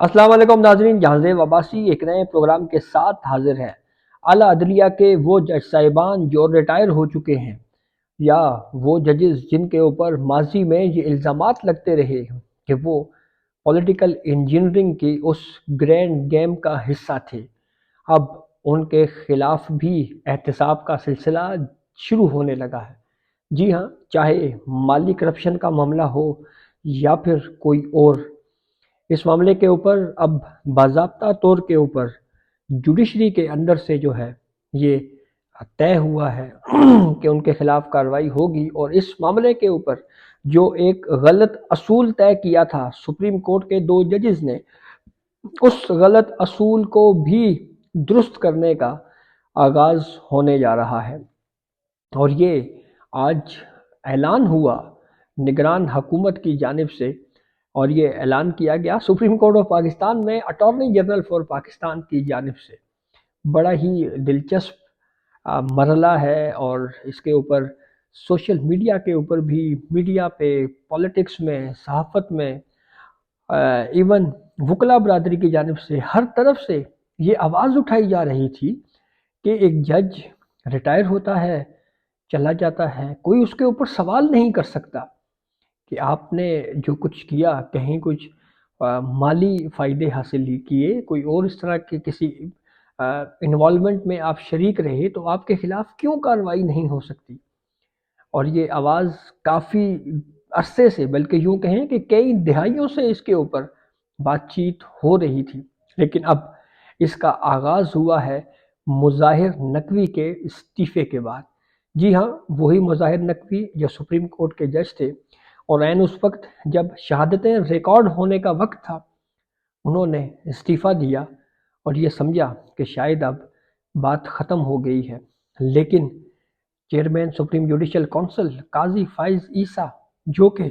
السلام علیکم ناظرین، جہاں وباسی ایک نئے پروگرام کے ساتھ حاضر ہے۔ اعلیٰ عدلیہ کے وہ جج صاحبان جو ریٹائر ہو چکے ہیں، یا وہ ججز جن کے اوپر ماضی میں یہ الزامات لگتے رہے کہ وہ پولیٹیکل انجینئرنگ کی اس گرینڈ گیم کا حصہ تھے، اب ان کے خلاف بھی احتساب کا سلسلہ شروع ہونے لگا ہے۔ جی ہاں، چاہے مالی کرپشن کا معاملہ ہو یا پھر کوئی اور، اس معاملے کے اوپر اب باضابطہ طور کے اوپر جوڈیشری کے اندر سے جو ہے یہ طے ہوا ہے کہ ان کے خلاف کارروائی ہوگی، اور اس معاملے کے اوپر جو ایک غلط اصول طے کیا تھا سپریم کورٹ کے دو ججز نے، اس غلط اصول کو بھی درست کرنے کا آغاز ہونے جا رہا ہے۔ اور یہ آج اعلان ہوا نگران حکومت کی جانب سے، اور یہ اعلان کیا گیا سپریم کورٹ آف پاکستان میں اٹارنی جنرل فار پاکستان کی جانب سے۔ بڑا ہی دلچسپ مرحلہ ہے، اور اس کے اوپر سوشل میڈیا کے اوپر بھی، میڈیا پہ، پولیٹکس میں، صحافت میں، ایون وکلا برادری کی جانب سے، ہر طرف سے یہ آواز اٹھائی جا رہی تھی کہ ایک جج ریٹائر ہوتا ہے، چلا جاتا ہے، کوئی اس کے اوپر سوال نہیں کر سکتا کہ آپ نے جو کچھ کیا، کہیں کچھ مالی فائدے حاصل کیے، کوئی اور اس طرح کے کسی انوالومنٹ میں آپ شریک رہے، تو آپ کے خلاف کیوں کارروائی نہیں ہو سکتی؟ اور یہ آواز کافی عرصے سے، بلکہ یوں کہیں کہ کئی دہائیوں سے اس کے اوپر بات چیت ہو رہی تھی، لیکن اب اس کا آغاز ہوا ہے مظاہر نقوی کے استعفے کے بعد۔ جی ہاں، وہی مظاہر نقوی جو سپریم کورٹ کے جج تھے، اور عین اس وقت جب شہادتیں ریکارڈ ہونے کا وقت تھا، انہوں نے استعفیٰ دیا اور یہ سمجھا کہ شاید اب بات ختم ہو گئی ہے۔ لیکن چیئرمین سپریم جوڈیشل کونسل قاضی فائز عیسیٰ، جو کہ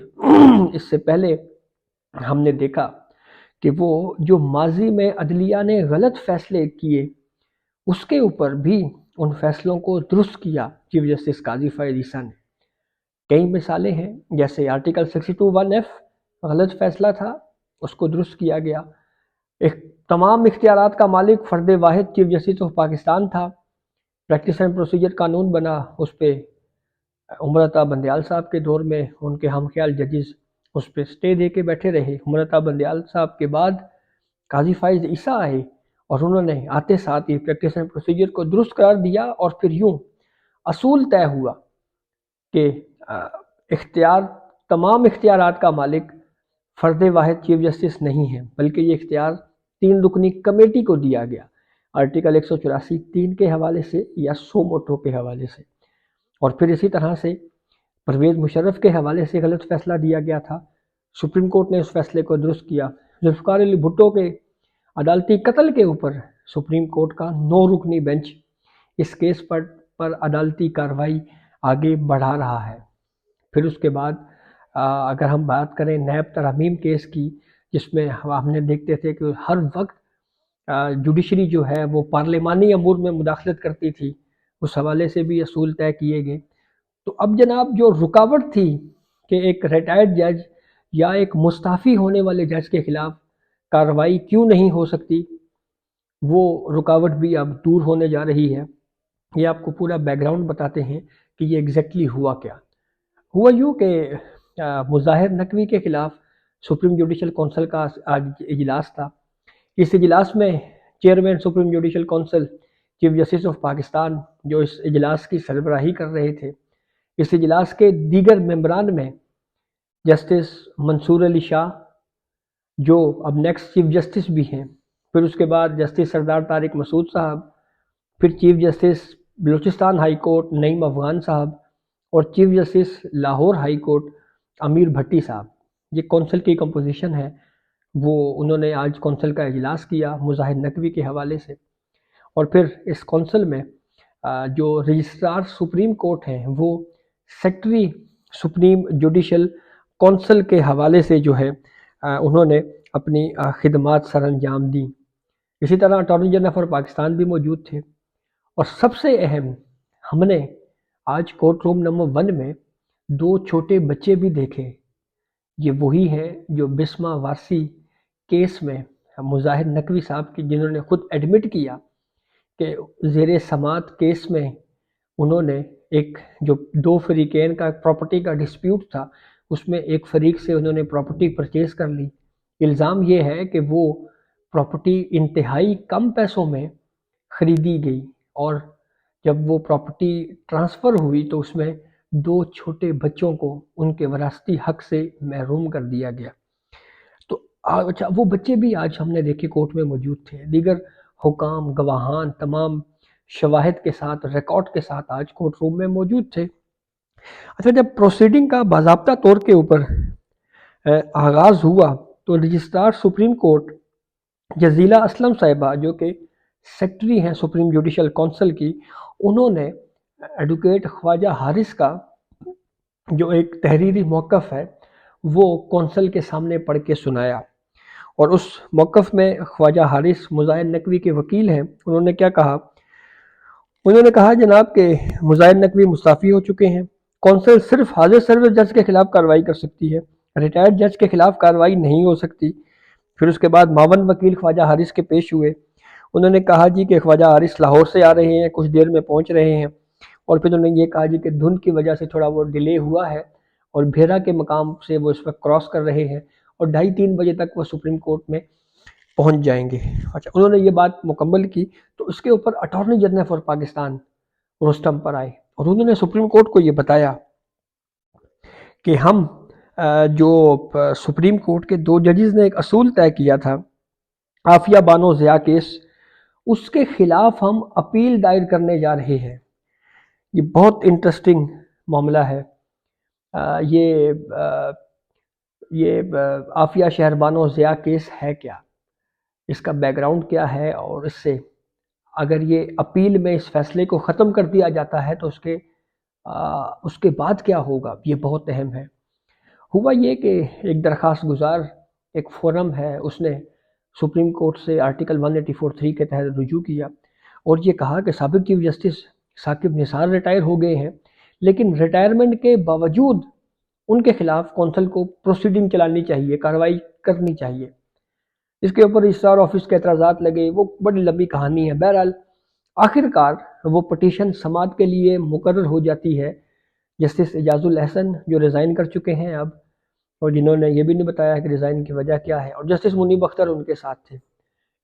اس سے پہلے ہم نے دیکھا کہ وہ جو ماضی میں عدلیہ نے غلط فیصلے کیے، اس کے اوپر بھی ان فیصلوں کو درست کیا چیف جسٹس قاضی فائز عیسیٰ نے۔ کئی مثالیں ہیں، جیسے آرٹیکل 62(1)(f) غلط فیصلہ تھا، اس کو درست کیا گیا۔ ایک تمام اختیارات کا مالک فرد واحد چیف جسٹس آف پاکستان تھا، پریکٹس اینڈ پروسیجر قانون بنا، اس پہ عمر عطا بندیال صاحب کے دور میں ان کے ہم خیال ججز اس پہ سٹے دے کے بیٹھے رہے۔ عمر عطا بندیال صاحب کے بعد قاضی فائز عیسیٰ آئے، اور انہوں نے آتے ساتھ ہی پریکٹس اینڈ پروسیجر کو درست قرار دیا، اور پھر یوں اصول طے ہوا کہ اختیار، تمام اختیارات کا مالک فرد واحد چیف جسٹس نہیں ہے، بلکہ یہ اختیار 3 رکنی کمیٹی کو دیا گیا، آرٹیکل 184(3) کے حوالے سے یا سو موٹو کے حوالے سے۔ اور پھر اسی طرح سے پرویز مشرف کے حوالے سے غلط فیصلہ دیا گیا تھا، سپریم کورٹ نے اس فیصلے کو درست کیا۔ ذوالفقار علی بھٹو کے عدالتی قتل کے اوپر سپریم کورٹ کا 9 رکنی بینچ اس کیس پر عدالتی کارروائی آگے بڑھا رہا ہے۔ پھر اس کے بعد اگر ہم بات کریں نیب ترامیم کیس کی، جس میں ہم نے دیکھتے تھے کہ ہر وقت جوڈیشری جو ہے وہ پارلیمانی امور میں مداخلت کرتی تھی، اس حوالے سے بھی اصول طے کیے گئے۔ تو اب جناب جو رکاوٹ تھی کہ ایک ریٹائرڈ جج یا ایک مستعفی ہونے والے جج کے خلاف کارروائی کیوں نہیں ہو سکتی، وہ رکاوٹ بھی اب دور ہونے جا رہی ہے۔ یہ آپ کو پورا بیک گراؤنڈ بتاتے ہیں کہ یہ ایگزیکٹلی ہوا کیا۔ ہوا یوں کہ مظاہر نقوی کے خلاف سپریم جوڈیشل کونسل کا آج اجلاس تھا۔ اس اجلاس میں chairman supreme judicial council chief justice of Pakistan جو اس اجلاس کی سربراہی کر رہے تھے، اس اجلاس کے دیگر ممبران میں جسٹس منصور علی شاہ، جو اب نیکسٹ چیف جسٹس بھی ہیں، پھر اس کے بعد جسٹس سردار طارق مسعود صاحب، پھر chief justice Balochistan high court Naeem Afghan صاحب، اور chief justice Lahore high court Ameer Bhatti صاحب۔ یہ کونسل کی کمپوزیشن ہے، وہ انہوں نے آج کونسل کا اجلاس کیا مظاہر نقوی کے حوالے سے۔ اور پھر اس کونسل میں جو رجسٹرار سپریم کورٹ ہیں، وہ سیکٹری سپریم جوڈیشل کونسل کے حوالے سے جو ہے انہوں نے اپنی خدمات سر انجام دیں۔ اسی طرح اٹارنی جنرل فار پاکستان بھی موجود تھے، اور سب سے اہم، ہم نے آج کورٹ روم نمبر 1 میں 2 چھوٹے بچے بھی دیکھے۔ یہ وہی ہیں جو بسمہ وارثی کیس میں مظاہر نقوی صاحب کی، جنہوں نے خود ایڈمٹ کیا کہ زیر سماعت کیس میں انہوں نے ایک جو دو فریقین کا پراپرٹی کا ڈسپیوٹ تھا، اس میں ایک فریق سے انہوں نے پراپرٹی پرچیز کر لی۔ الزام یہ ہے کہ وہ پراپرٹی انتہائی کم پیسوں میں خریدی گئی، اور جب وہ پراپرٹی ٹرانسفر ہوئی تو اس میں دو چھوٹے بچوں کو ان کے وراثتی حق سے محروم کر دیا گیا۔ تو اچھا، وہ بچے بھی آج ہم نے دیکھے کورٹ میں موجود تھے، دیگر حکام، گواہان، تمام شواہد کے ساتھ، ریکارڈ کے ساتھ آج کورٹ روم میں موجود تھے۔ اچھا، جب پروسیڈنگ کا باضابطہ طور کے اوپر آغاز ہوا تو رجسٹرار سپریم کورٹ جزیلہ اسلم صاحبہ، جو کہ سیکٹری ہیں سپریم جوڈیشل کونسل کی، انہوں نے ایڈوکیٹ خواجہ حارث کا جو ایک تحریری موقف ہے وہ کونسل کے سامنے پڑھ کے سنایا، اور اس موقف میں خواجہ حارث مظاہر نقوی کے وکیل ہیں، انہوں نے کیا کہا؟ انہوں نے کہا جناب کہ مظاہر نقوی مستعفی ہو چکے ہیں، کونسل صرف حاضر سروس جج کے خلاف کارروائی کر سکتی ہے، ریٹائرڈ جج کے خلاف کارروائی نہیں ہو سکتی۔ پھر اس کے بعد معاون وکیل خواجہ حارث کے پیش ہوئے، انہوں نے کہا جی کہ خواجہ حارث لاہور سے آ رہے ہیں، کچھ دیر میں پہنچ رہے ہیں، اور پھر انہوں نے یہ کہا جی کہ دھند کی وجہ سے تھوڑا وہ ڈیلے ہوا ہے اور بھیرا کے مقام سے وہ اس وقت کراس کر رہے ہیں، اور 2:30-3 بجے تک وہ سپریم کورٹ میں پہنچ جائیں گے۔ اچھا، انہوں نے یہ بات مکمل کی تو اس کے اوپر attorney general for Pakistan Rustam پر آئے، اور انہوں نے سپریم کورٹ کو یہ بتایا کہ ہم جو سپریم کورٹ کے 2 ججز نے ایک اصول طے کیا تھا عافیہ بانو ضیاء کیس، اس کے خلاف ہم اپیل دائر کرنے جا رہے ہیں۔ یہ بہت انٹرسٹنگ معاملہ ہے۔ یہ عافیہ شہربانو ضیاء کیس ہے کیا، اس کا بیک گراؤنڈ کیا ہے، اور اس سے اگر یہ اپیل میں اس فیصلے کو ختم کر دیا جاتا ہے تو اس کے بعد کیا ہوگا، یہ بہت اہم ہے۔ ہوا یہ کہ ایک درخواست گزار ایک فورم ہے، اس نے سپریم کورٹ سے آرٹیکل 184(3) کے تحت رجوع کیا اور یہ کہا کہ سابق chief justice Saqib Nisar retire ہو گئے ہیں، لیکن ریٹائرمنٹ کے باوجود ان کے خلاف کونسل کو پروسیڈنگ چلانی چاہیے، کارروائی کرنی چاہیے۔ اس کے اوپر رجسٹرار آفس کے اعتراضات لگے، وہ بڑی لمبی کہانی ہے۔ بہرحال آخر کار وہ پٹیشن سماعت کے لیے مقرر ہو جاتی ہے۔ جسٹس اعجاز الاحسن جو ریزائن کر چکے ہیں اب، اور جنہوں نے یہ بھی نہیں بتایا کہ ریزائن کی وجہ کیا ہے، اور جسٹس منیب اختر ان کے ساتھ تھے،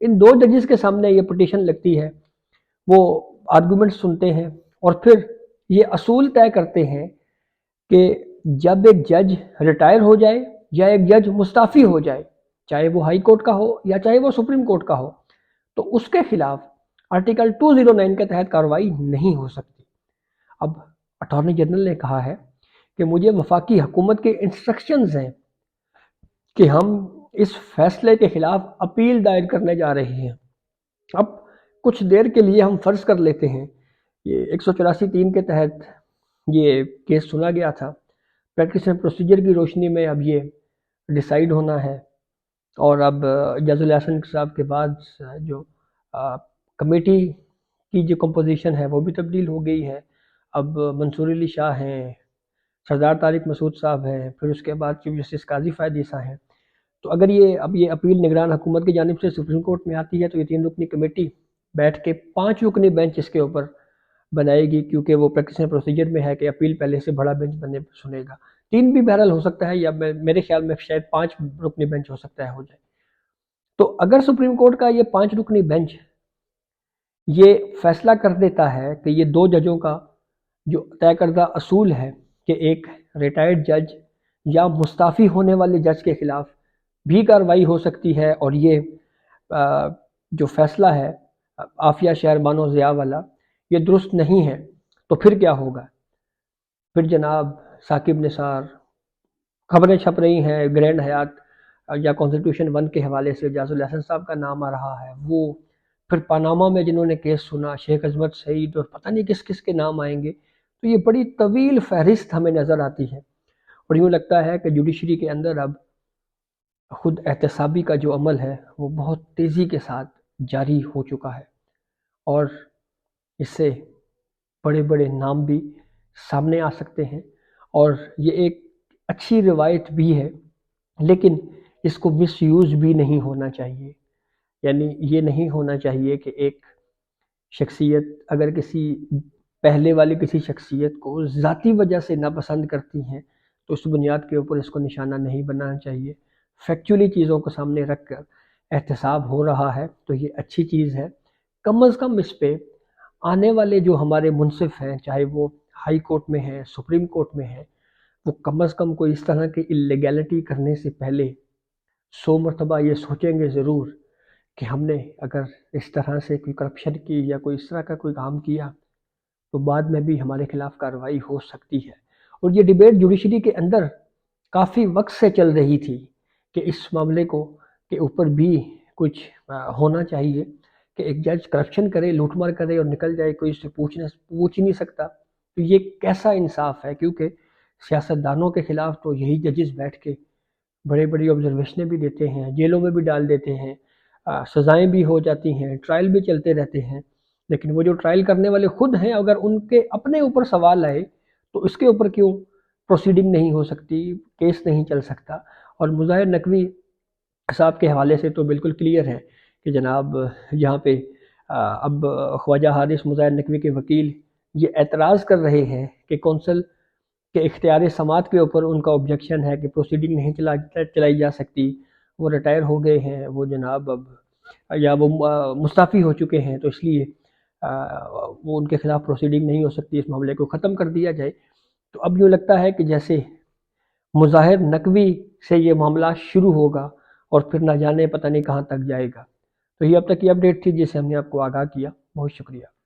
ان 2 ججز کے سامنے یہ پٹیشن لگتی ہے، وہ آرگومنٹ سنتے ہیں اور پھر یہ اصول طے کرتے ہیں کہ جب ایک جج ریٹائر ہو جائے یا ایک جج مستعفی ہو جائے، چاہے وہ ہائی کورٹ کا ہو یا چاہے وہ سپریم کورٹ کا ہو، تو اس کے خلاف آرٹیکل 209 کے تحت کارروائی نہیں ہو سکتی۔ اب اٹارنی جنرل نے کہا ہے کہ مجھے وفاقی حکومت کے انسٹرکشنز ہیں کہ ہم اس فیصلے کے خلاف اپیل دائر کرنے جا رہے ہیں۔ اب کچھ دیر کے لیے ہم فرض کر لیتے ہیں، یہ 184(3) کے تحت یہ کیس سنا گیا تھا، پریکٹس اینڈ پروسیجر کی روشنی میں اب یہ ڈیسائیڈ ہونا ہے، اور اب اعجاز الاحسن صاحب کے بعد جو کمیٹی کی جو کمپوزیشن ہے وہ بھی تبدیل ہو گئی ہے۔ اب منصور علی شاہ ہیں، سردار طارق مسعود صاحب ہیں، پھر اس کے بعد چیف جسٹس قاضی فائد عیسیٰ ہیں۔ تو اگر اب یہ اپیل نگران حکومت کی جانب سے سپریم کورٹ میں آتی ہے تو یہ 3 رکنی کمیٹی بیٹھ کے 5 رکنی بینچ اس کے اوپر بنائے گی، کیونکہ وہ پریکٹس اینڈ پروسیجر میں ہے کہ اپیل پہلے سے بڑا بینچ سنے گا۔ 3 بھی بہرحال ہو سکتا ہے، یا میرے خیال میں شاید 5 رکنی بینچ ہو سکتا ہے ہو جائے۔ تو اگر سپریم کورٹ کا یہ 5 رکنی بینچ یہ فیصلہ کر دیتا ہے کہ یہ 2 ججوں کا جو طے کردہ اصول ہے کہ ایک ریٹائرڈ جج یا مستعفی ہونے والے جج کے خلاف بھی کارروائی ہو سکتی ہے، اور یہ جو فیصلہ ہے عافیہ شہربانو ضیاء والا یہ درست نہیں ہے، تو پھر کیا ہوگا؟ پھر جناب ثاقب نثار، خبریں چھپ رہی ہیں گرینڈ حیات یا کانسٹیٹیوشن 1 کے حوالے سے اعجاز الاحسن صاحب کا نام آ رہا ہے، وہ پھر پاناما میں جنہوں نے کیس سنا شیخ عظمت سعید، اور پتہ نہیں کس کس کے نام آئیں گے۔ تو یہ بڑی طویل فہرست ہمیں نظر آتی ہے، اور یوں لگتا ہے کہ جوڈیشری کے اندر اب خود احتسابی کا جو عمل ہے وہ بہت تیزی کے ساتھ جاری ہو چکا ہے، اور اس سے بڑے بڑے نام بھی سامنے آ سکتے ہیں، اور یہ ایک اچھی روایت بھی ہے، لیکن اس کو مس یوز بھی نہیں ہونا چاہیے۔ یعنی یہ نہیں ہونا چاہیے کہ ایک شخصیت اگر کسی پہلے والی کسی شخصیت کو ذاتی وجہ سے ناپسند کرتی ہیں تو اس بنیاد کے اوپر اس کو نشانہ نہیں بنانا چاہیے۔ فیکچولی چیزوں کو سامنے رکھ کر احتساب ہو رہا ہے تو یہ اچھی چیز ہے۔ کم از کم اس پہ آنے والے جو ہمارے منصف ہیں، چاہے وہ ہائی کورٹ میں ہیں، سپریم کورٹ میں ہیں، وہ کم از کم کوئی اس طرح کی اللیگیلٹی کرنے سے پہلے 100 مرتبہ یہ سوچیں گے ضرور کہ ہم نے اگر اس طرح سے کوئی کرپشن کی یا کوئی اس طرح کا کوئی کام کیا تو بعد میں بھی ہمارے خلاف کارروائی ہو سکتی ہے۔ اور یہ ڈیبیٹ جوڈیشری کے اندر کافی وقت سے چل رہی تھی کہ اس معاملے کو کے اوپر بھی کچھ ہونا چاہیے کہ ایک جج کرپشن کرے، لوٹ مار کرے اور نکل جائے، کوئی اس سے پوچھ ہی نہیں سکتا، تو یہ کیسا انصاف ہے؟ کیونکہ سیاستدانوں کے خلاف تو یہی ججز بیٹھ کے بڑے بڑی آبزرویشنیں بھی دیتے ہیں، جیلوں میں بھی ڈال دیتے ہیں، سزائیں بھی ہو جاتی ہیں، ٹرائل بھی چلتے رہتے ہیں، لیکن وہ جو ٹرائل کرنے والے خود ہیں اگر ان کے اپنے اوپر سوال آئے تو اس کے اوپر کیوں پروسیڈنگ نہیں ہو سکتی، کیس نہیں چل سکتا؟ اور مظاہر نقوی صاحب کے حوالے سے تو بالکل کلیئر ہے کہ جناب یہاں پہ اب خواجہ حارث مظاہر نقوی کے وکیل یہ اعتراض کر رہے ہیں کہ کونسل کے اختیار سماعت کے اوپر ان کا آبجیکشن ہے کہ پروسیڈنگ نہیں چلائی جا سکتی، وہ ریٹائر ہو گئے ہیں، وہ جناب اب یا وہ مستعفی ہو چکے ہیں، تو اس لیے وہ ان کے خلاف پروسیڈنگ نہیں ہو سکتی، اس معاملے کو ختم کر دیا جائے۔ تو اب یوں لگتا ہے کہ جیسے مظاہر نقوی سے یہ معاملہ شروع ہوگا اور پھر نہ جانے پتہ نہیں کہاں تک جائے گا۔ تو یہ اب تک کی اپڈیٹ تھی جسے ہم نے آپ کو آگاہ کیا۔ بہت شکریہ۔